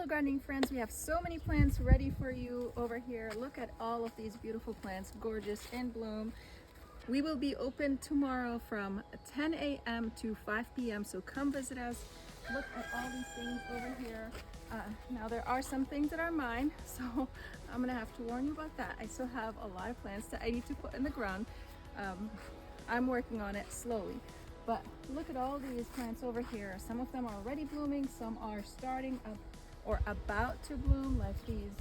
gardening friends, we have so many plants ready for you over here. Look at all of these beautiful plants, gorgeous in bloom. We will be open tomorrow from 10 a.m. to 5 p.m. so come visit us. Look at all these things over here. Now there are some things that are mine, so I'm gonna have to warn you about that. I still have a lot of plants that I need to put in the ground. I'm working on it slowly. But look at all these plants over here. Some of them are already blooming, some are starting up or about to bloom, like these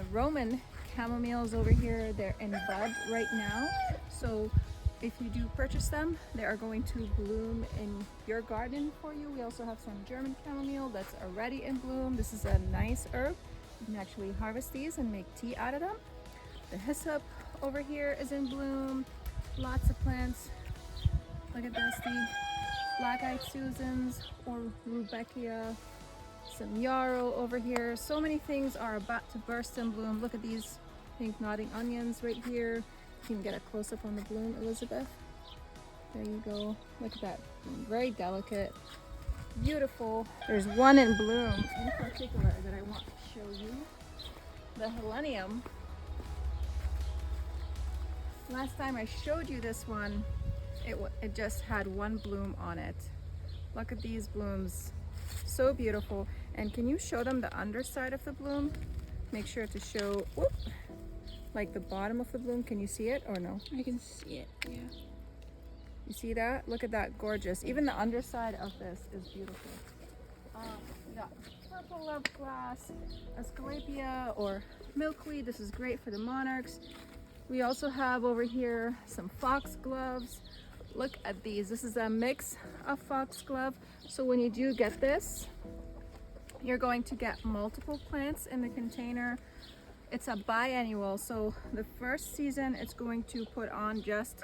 Roman chamomiles over here. They're in bud right now. So if you do purchase them, they are going to bloom in your garden for you. We also have some German chamomile that's already in bloom. This is a nice herb. You can actually harvest these and make tea out of them. The hyssop over here is in bloom. Lots of plants. Look at this, the black-eyed Susans or Rudbeckia, some yarrow over here. So many things are about to burst in bloom. Look at these pink nodding onions right here. You can get a close-up on the bloom, Elizabeth. There you go. Look at that. Very delicate. Beautiful. There's one in bloom in particular that I want to show you. The Helenium. Last time I showed you this one, it just had one bloom on it. Look at these blooms. So beautiful. And can you show them the underside of the bloom? Make sure to show, whoop, like the bottom of the bloom. Can you see it or no? I can see it, yeah. You see that? Look at that, gorgeous. Even the underside of this is beautiful. We got purple love glass, Asclepias or milkweed. This is great for the monarchs. We also have over here some foxgloves. Look at these. This is a mix of foxglove. So when you do get this, you're going to get multiple plants in the container. It's a biannual, so the first season it's going to put on just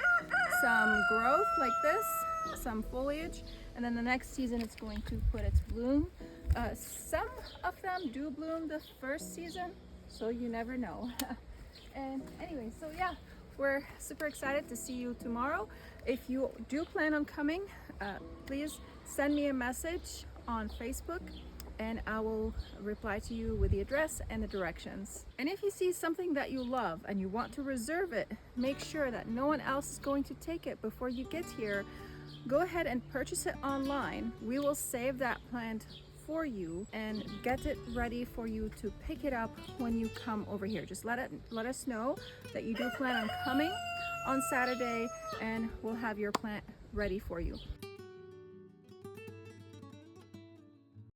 some growth like this, some foliage, and then the next season it's going to put its bloom. Some of them do bloom the first season, so you never know. And anyway, so yeah, we're super excited to see you tomorrow. If you do plan on coming, please send me a message on Facebook and I will reply to you with the address and the directions. And if you see something that you love and you want to reserve it, make sure that no one else is going to take it before you get here. Go ahead and purchase it online. We will save that plant for you and get it ready for you to pick it up when you come over here. Just let us know that you do plan on coming on Saturday and we'll have your plant ready for you.